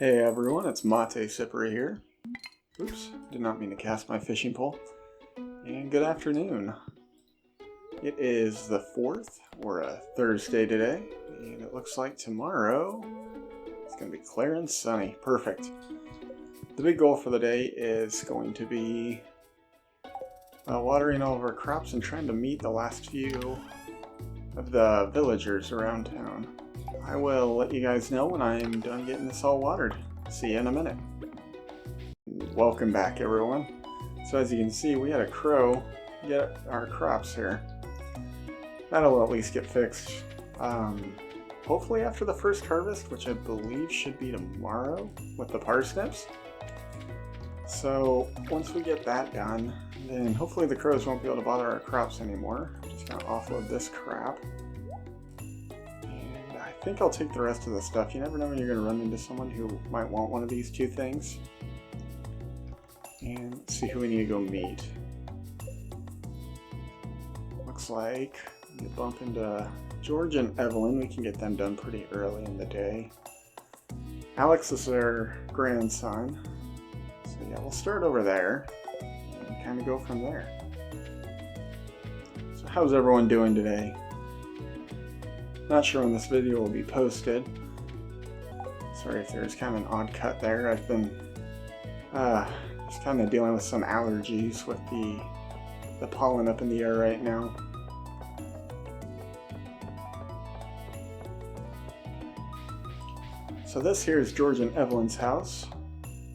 Hey everyone, it's Mate Sipper here. Oops, did not mean to cast my fishing pole. And good afternoon. It is the 4th, or a Thursday today, and it looks like tomorrow it's going to be clear and sunny. Perfect. The big goal for the day is going to be watering all of our crops and trying to meet the last few of the villagers around town. I will let you guys know when I'm done getting this all watered. See you in a minute. Welcome back, everyone. So as you can see, we had a crow get our crops here. That'll at least get fixed. Hopefully after the first harvest, which I believe should be tomorrow with the parsnips. So once we get that done, then hopefully the crows won't be able to bother our crops anymore. I'm just gonna offload this crap. I think I'll take the rest of the stuff. You never know when you're going to run into someone who might want one of these two things. And let's see who we need to go meet. Looks like we bump into George and Evelyn. We can get them done pretty early in the day. Alex is their grandson. So yeah, we'll start over there and kind of go from there. So how's everyone doing today? Not sure when this video will be posted. Sorry if there's kind of an odd cut there. I've been just kind of dealing with some allergies with the pollen up in the air right now. So this here is George and Evelyn's house.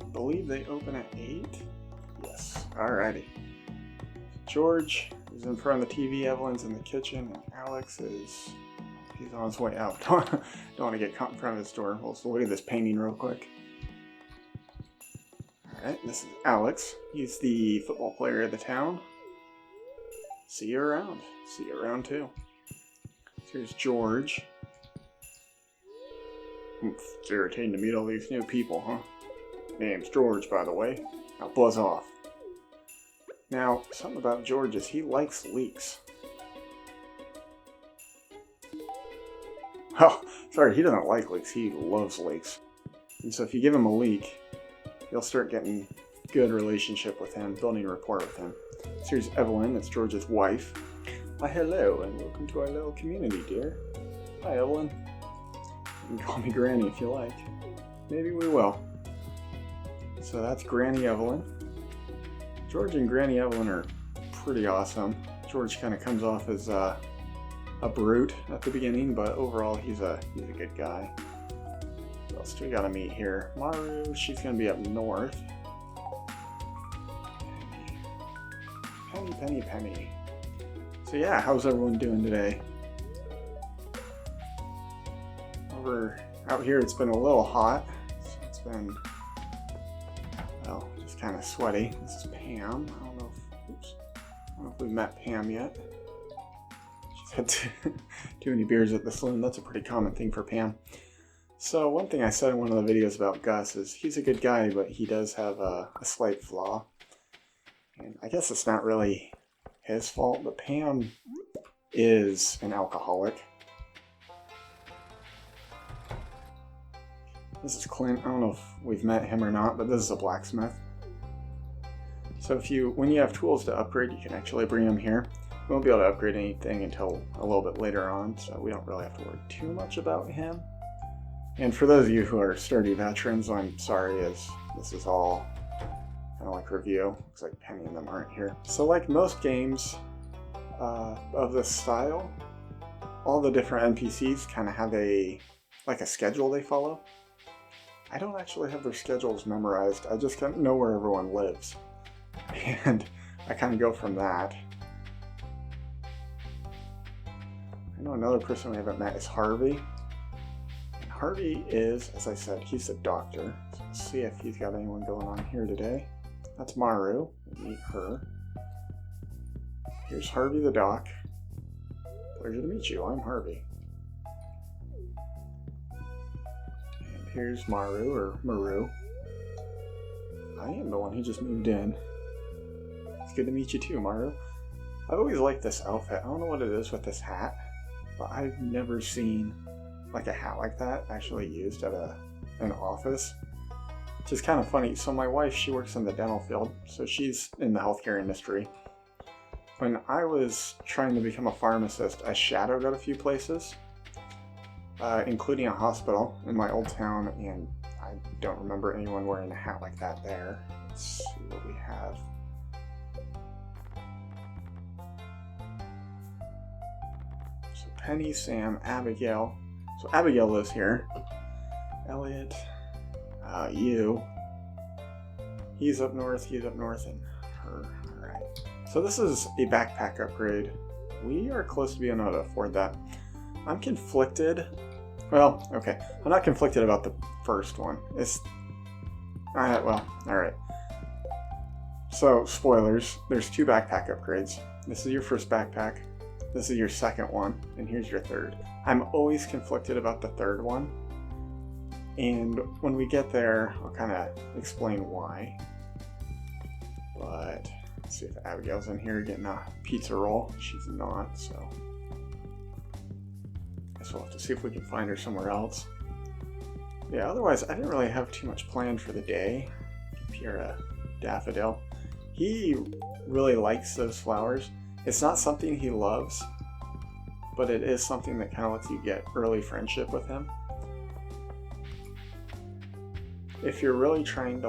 I believe they open at 8. Yes, alrighty. George is in front of the TV, Evelyn's in the kitchen, and Alex is... he's on his way out. Don't want to get caught in front of his door. Well, so look at this painting real quick. Alright, this is Alex. He's the football player of the town. See you around. See you around too. So here's George. It's irritating to meet all these new people, huh? Name's George, by the way. Now buzz off. Now, something about George is he likes leeks. Oh, sorry, he doesn't like leeks, he loves leeks. And so if you give him a leek, you'll start getting good relationship with him, building a rapport with him. So here's Evelyn, that's George's wife. Why hello, and welcome to our little community, dear. Hi, Evelyn. You can call me Granny if you like. Maybe we will. So that's Granny Evelyn. George and Granny Evelyn are pretty awesome. George kind of comes off as a brute at the beginning, but overall he's a good guy. What else do we gotta meet here? Maru, she's gonna be up north. Penny. So yeah, how's everyone doing today? Over out here it's been a little hot. It's been, well, just kind of sweaty. This is Pam. I don't know if we've met Pam yet. Had too many beers at the saloon. That's a pretty common thing for Pam. So one thing I said in one of the videos about Gus is he's a good guy, but he does have a slight flaw. And I guess it's not really his fault, but Pam is an alcoholic. This is Clint. I don't know if we've met him or not, but this is a blacksmith. So when you have tools to upgrade, you can actually bring them here. We won't be able to upgrade anything until a little bit later on, so we don't really have to worry too much about him. And for those of you who are Stardew veterans, I'm sorry as this is all kind of like review. Looks like Penny and them aren't here. So like most games of this style, all the different NPCs kind of have a schedule they follow. I don't actually have their schedules memorized. I just kind of know where everyone lives. And I kind of go from that. I know another person we haven't met is Harvey. And Harvey is, as I said, he's a doctor. So let's see if he's got anyone going on here today. That's Maru. We'll meet her. Here's Harvey the doc. Pleasure to meet you. I'm Harvey. And here's Maru, or Maru. I am the one who just moved in. It's good to meet you too, Maru. I've always liked this outfit. I don't know what it is with this hat, but I've never seen like a hat like that actually used at an office. which is kind of funny. So my wife, she works in the dental field, so she's in the healthcare industry. When I was trying to become a pharmacist, I shadowed at a few places, including a hospital in my old town, and I don't remember anyone wearing a hat like that there. Let's see what we have. So Penny, Sam, Abigail. So Abigail lives here. Elliot, you. He's up north, and her. Alright. So this is a backpack upgrade. We are close to being able to afford that. I'm conflicted. Well, okay. I'm not conflicted about the first one. Alright. So, spoilers. There's 2 backpack upgrades. This is your first backpack. This is your second one. And here's your third. I'm always conflicted about the third one. And when we get there, I'll kind of explain why. But let's see if Abigail's in here getting a pizza roll. She's not, so I guess we'll have to see if we can find her somewhere else. Yeah, otherwise I didn't really have too much planned for the day. Here, a daffodil. He really likes those flowers. It's not something he loves, but it is something that kind of lets you get early friendship with him. If you're really trying to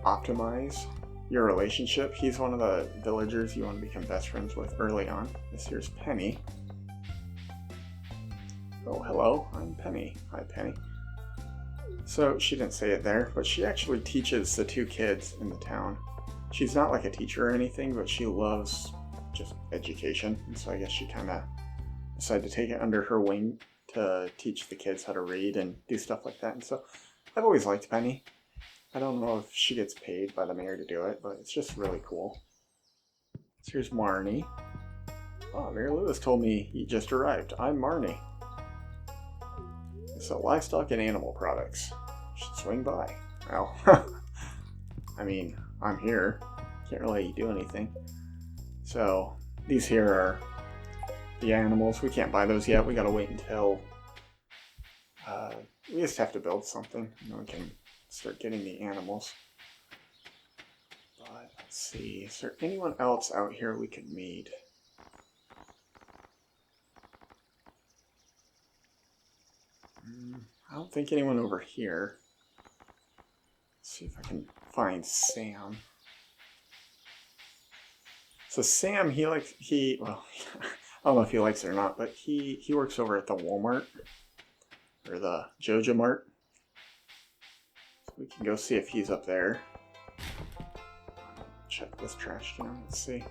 optimize your relationship, he's one of the villagers you want to become best friends with early on. This here's Penny. Oh, hello, I'm Penny. Hi, Penny. So she didn't say it there, but she actually teaches the 2 kids in the town. She's not like a teacher or anything, but she loves just education, and so I guess she kind of decided to take it under her wing to teach the kids how to read and do stuff like that. And so I've always liked Penny. I don't know if she gets paid by the mayor to do it, but it's just really cool. So here's Marnie. Oh, Mary Lewis told me you just arrived. I'm Marnie. So livestock and animal products. Should swing by. Well, I mean, I'm here. Can't really do anything. So these here are the animals. We can't buy those yet. We gotta wait until we just have to build something, and then we can start getting the animals. But let's see, is there anyone else out here we could meet? I don't think anyone over here. Let's see if I can find Sam. So Sam, well, I don't know if he likes it or not, but he works over at the Walmart. Or the Joja Mart. So we can go see if he's up there. Check this trash can. Let's see.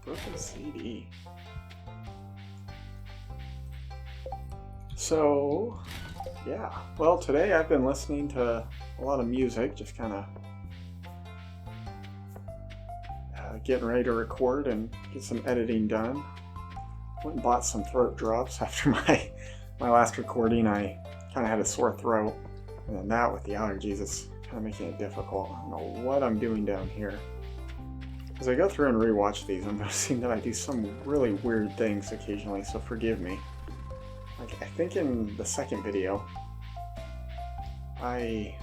Broken CD. So, yeah. Well, today I've been listening to a lot of music, just kind of getting ready to record and get some editing done. Went and bought some throat drops after my last recording. I kind of had a sore throat, and then that with the allergies, it's kind of making it difficult. I don't know what I'm doing down here. As I go through and rewatch these, I'm noticing that I do some really weird things occasionally, so forgive me. Like, I think in the second video, I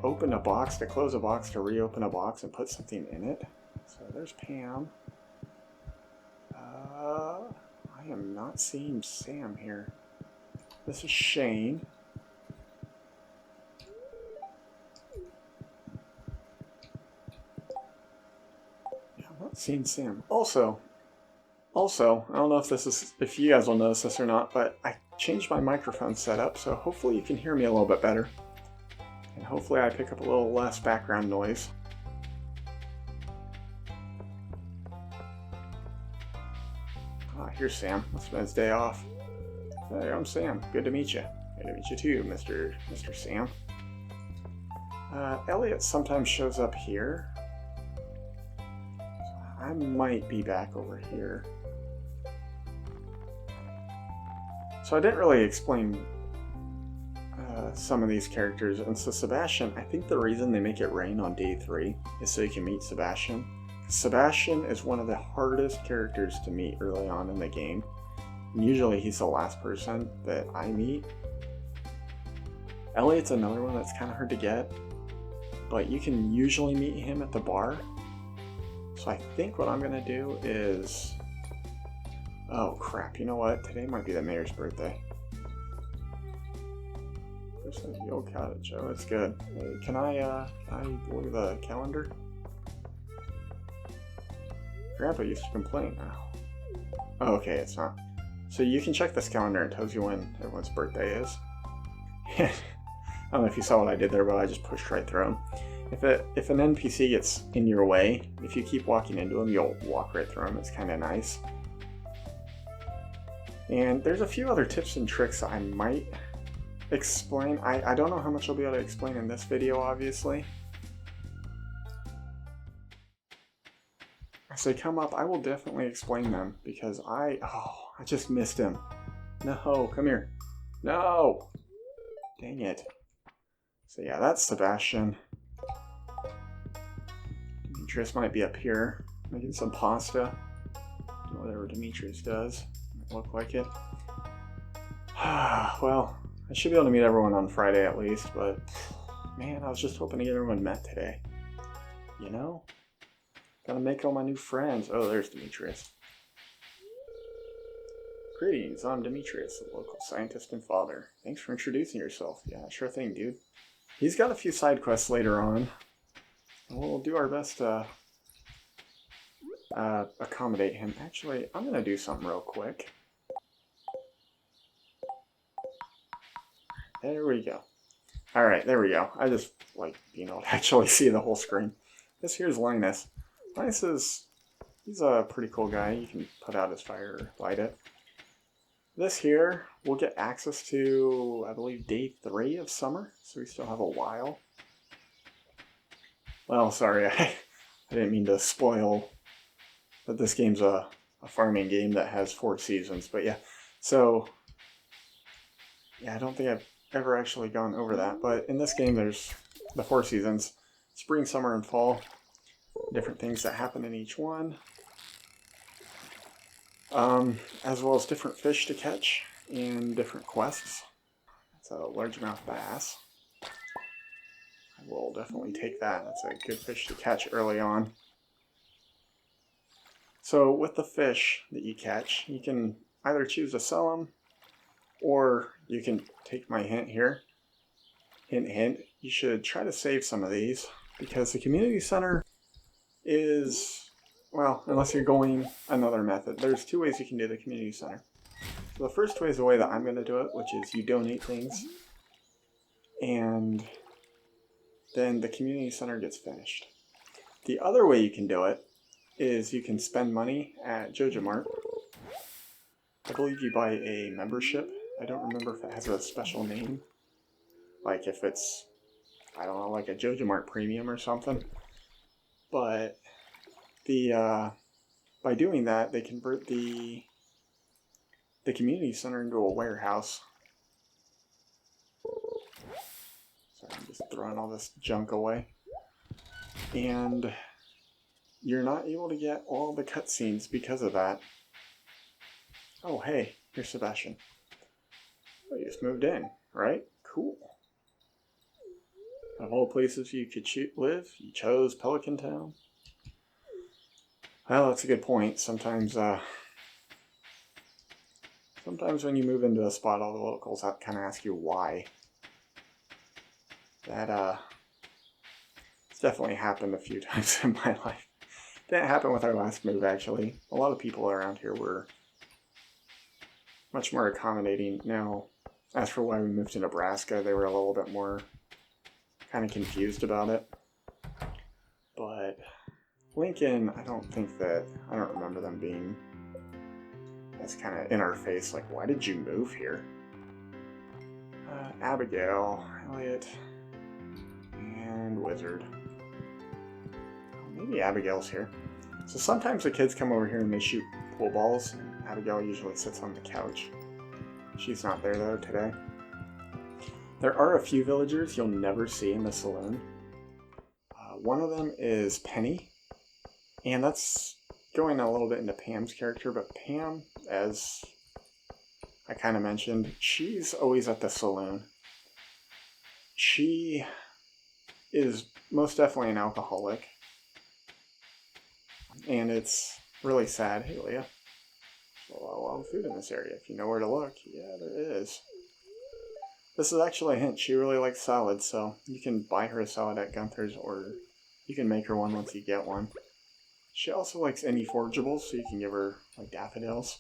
opened a box to close a box to reopen a box and put something in it. So there's Pam. I am not seeing Sam here. This is Shane. Yeah, I'm not seeing Sam. Also, I don't know if you guys will notice this or not, but I changed my microphone setup, so hopefully you can hear me a little bit better. And hopefully I pick up a little less background noise. Here's Sam. Must have been his day off. Hey, I'm Sam. Good to meet you. Good to meet you too, Mr. Sam. Elliot sometimes shows up here. I might be back over here. So I didn't really explain some of these characters. And so Sebastian, I think the reason they make it rain on day 3 is so you can meet Sebastian. Sebastian is one of the hardest characters to meet early on in the game. And usually he's the last person that I meet. Elliot's another one that's kind of hard to get, but you can usually meet him at the bar. So I think what I'm going to do is... Oh crap, you know what? Today might be the mayor's birthday. Percent Yule Cottage. Oh, it's good. Hey, can I look at the calendar? Grandpa used to complain now. Oh, okay, it's not. So you can check this calendar and it tells you when everyone's birthday is. I don't know if you saw what I did there, but I just pushed right through them. If an NPC gets in your way, if you keep walking into them, you'll walk right through them. It's kind of nice. And there's a few other tips and tricks I might explain. I don't know how much I'll be able to explain in this video, obviously. As they come up, I will definitely explain them, because I just missed him. No, come here. No! Dang it. So yeah, that's Sebastian. Demetrius might be up here, making some pasta. Whatever Demetrius does. Might look like it. Well, I should be able to meet everyone on Friday at least, but man, I was just hoping to get everyone met today. You know? Gotta make all my new friends. Oh, there's Demetrius. Greetings, I'm Demetrius, the local scientist and father. Thanks for introducing yourself. Yeah, sure thing, dude. He's got a few side quests later on. We'll do our best to accommodate him. Actually, I'm gonna do something real quick. There we go. Alright, there we go. I just like being able to actually see the whole screen. This here's Linus. Linus he's a pretty cool guy. You can put out his fire or light it. This here, we'll get access to, I believe, day 3 of summer, so we still have a while. Well, sorry, I didn't mean to spoil that this game's a farming game that has 4 seasons, but yeah. So, yeah, I don't think I've ever actually gone over that, but in this game there's the 4 seasons: spring, summer, and fall. Different things that happen in each one. As well as different fish to catch and different quests. That's a largemouth bass. I will definitely take that. That's a good fish to catch early on. So with the fish that you catch, you can either choose to sell them, or you can take my hint here. Hint, hint. You should try to save some of these, because the community center is, well, unless you're going another method. There's 2 ways you can do the community center. So the first way is the way that I'm going to do it, which is you donate things, and then the community center gets finished. The other way you can do it is you can spend money at Joja Mart. I believe you buy a membership. I don't remember if it has a special name. Like if it's, I don't know, like a Joja Mart Premium or something. But by doing that, they convert the community center into a warehouse. Sorry, I'm just throwing all this junk away. And you're not able to get all the cutscenes because of that. Oh, hey, here's Sebastian. Oh, you just moved in, right? Cool. Of all places you could live, you chose Pelican Town. Well, that's a good point. Sometimes when you move into a spot, all the locals kind of ask you why. That it's definitely happened a few times in my life. Didn't happen with our last move, actually. A lot of people around here were much more accommodating. Now, as for why we moved to Nebraska, they were a little bit more kind of confused about it. But Lincoln, I don't remember them being as kind of in our face, like, why did you move here? Abigail, Elliot, and Wizard. Maybe Abigail's here. So sometimes the kids come over here and they shoot pool balls, and Abigail usually sits on the couch. She's not there though today. There are a few villagers you'll never see in the saloon. One of them is Penny, and that's going a little bit into Pam's character, but Pam, as I kind of mentioned, she's always at the saloon. she is most definitely an alcoholic. And it's really sad. Hey, Leah. There's a lot of food in this area. If you know where to look, yeah, there is. This is actually a hint. She really likes salad, so you can buy her a salad at Gunther's, or you can make her one once you get one. She also likes any forageables, so you can give her like daffodils.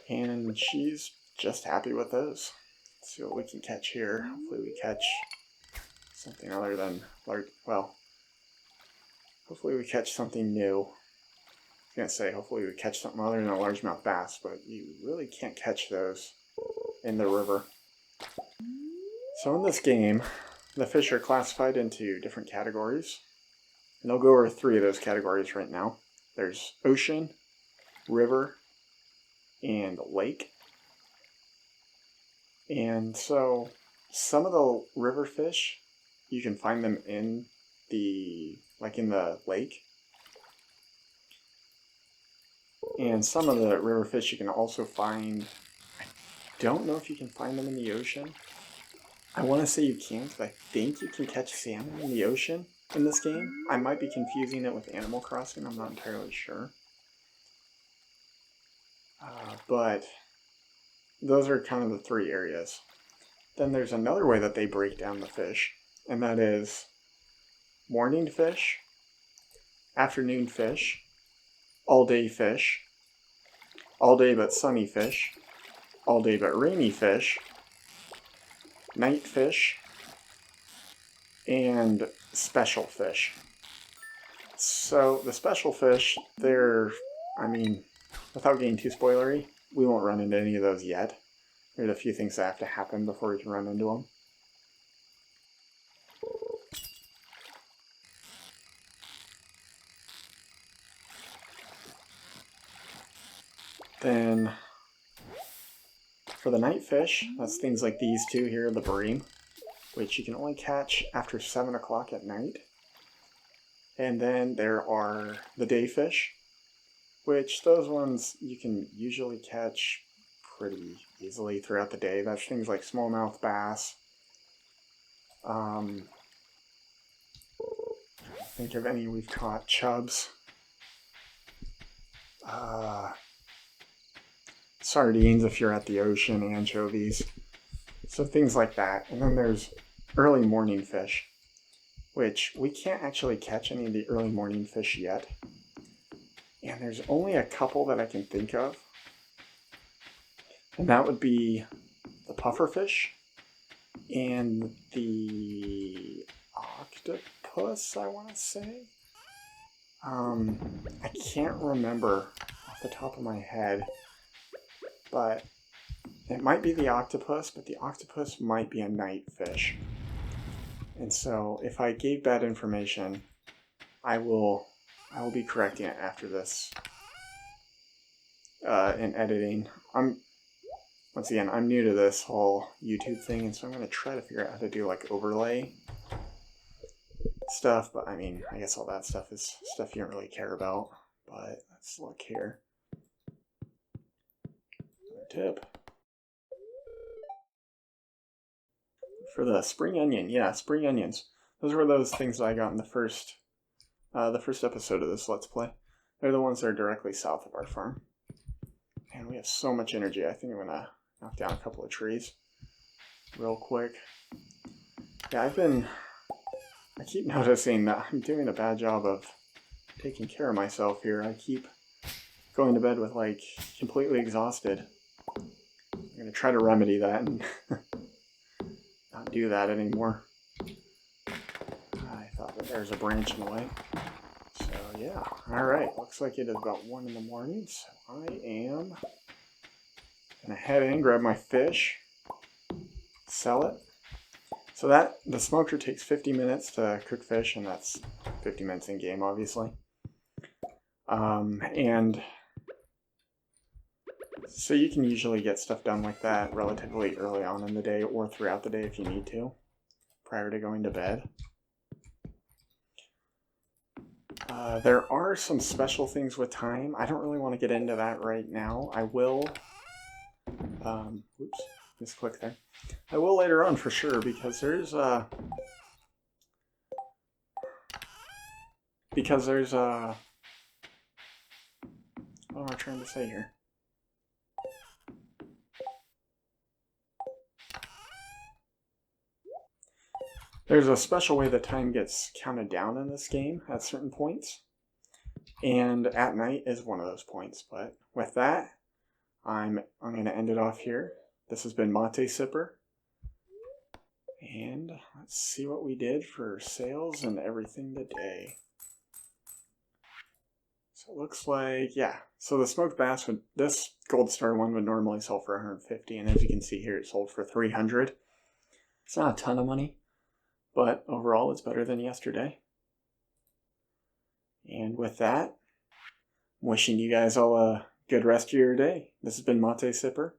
And she's just happy with those. Let's see what we can catch here. Hopefully we catch something other than large, well, hopefully we catch something new. I was going to say, hopefully we catch something other than a largemouth bass, but you really can't catch those in the river. So in this game, the fish are classified into different categories. And I'll go over 3 of those categories right now. There's ocean, river, and lake. And so some of the river fish, you can find them in the lake. And some of the river fish you can also find, I don't know if you can find them in the ocean. I want to say you can, because I think you can catch salmon in the ocean in this game. I might be confusing it with Animal Crossing, I'm not entirely sure. But those are kind of the 3 areas. Then there's another way that they break down the fish, and that is morning fish, afternoon fish, all day but sunny fish, all day but rainy fish, night fish, and special fish. So the special fish, without getting too spoilery, we won't run into any of those yet. There's a few things that have to happen before we can run into them. Then, for the night fish, that's things like these 2 here, the bream, which you can only catch after 7 o'clock at night. And then there are the day fish, which those ones you can usually catch pretty easily throughout the day. That's things like smallmouth bass. Think of any we've caught. Chubs. Sardines if you're at the ocean, anchovies. So things like that. And then there's early morning fish, which we can't actually catch any of the early morning fish yet. And there's only a couple that I can think of. And that would be the pufferfish and the octopus, I want to say. I can't remember off the top of my head, but it might be the octopus, but the octopus might be a night fish. And so if I gave bad information, I will be correcting it after this in editing. Once again, I'm new to this whole YouTube thing, and so I'm going to try to figure out how to do like overlay stuff, but I mean, I guess all that stuff is stuff you don't really care about. But let's look here. Another tip. For the spring onion, yeah, spring onions. Those were those things that I got in the first episode of this Let's Play. They're the ones that are directly south of our farm. And we have so much energy, I think I'm going to knock down a couple of trees real quick. Yeah, I keep noticing that I'm doing a bad job of taking care of myself here. I keep going to bed with like completely exhausted. I'm going to try to remedy that and not do that anymore. I thought that there's a branch in the way. So yeah, alright, looks like it is about 1 in the morning, so I am gonna head in, grab my fish, sell it. So the smoker takes 50 minutes to cook fish, and that's 50 minutes in game, obviously. And so you can usually get stuff done like that relatively early on in the day or throughout the day if you need to, prior to going to bed. There are some special things with time. I don't really want to get into that right now. I will. Oops. misclick there. I will later on for sure, because there's what am I trying to say here? There's a special way that time gets counted down in this game at certain points. And at night is one of those points. But with that, I'm going to end it off here. This has been Mate Sipper. And let's see what we did for sales and everything today. So it looks like, yeah. So the smoked bass, this gold star one would normally sell for 150, and as you can see here, it sold for 300. It's not a ton of money, but overall it's better than yesterday. And with that, I'm wishing you guys all a good rest of your day. This has been Mate Sipper,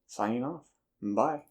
signing off. Bye.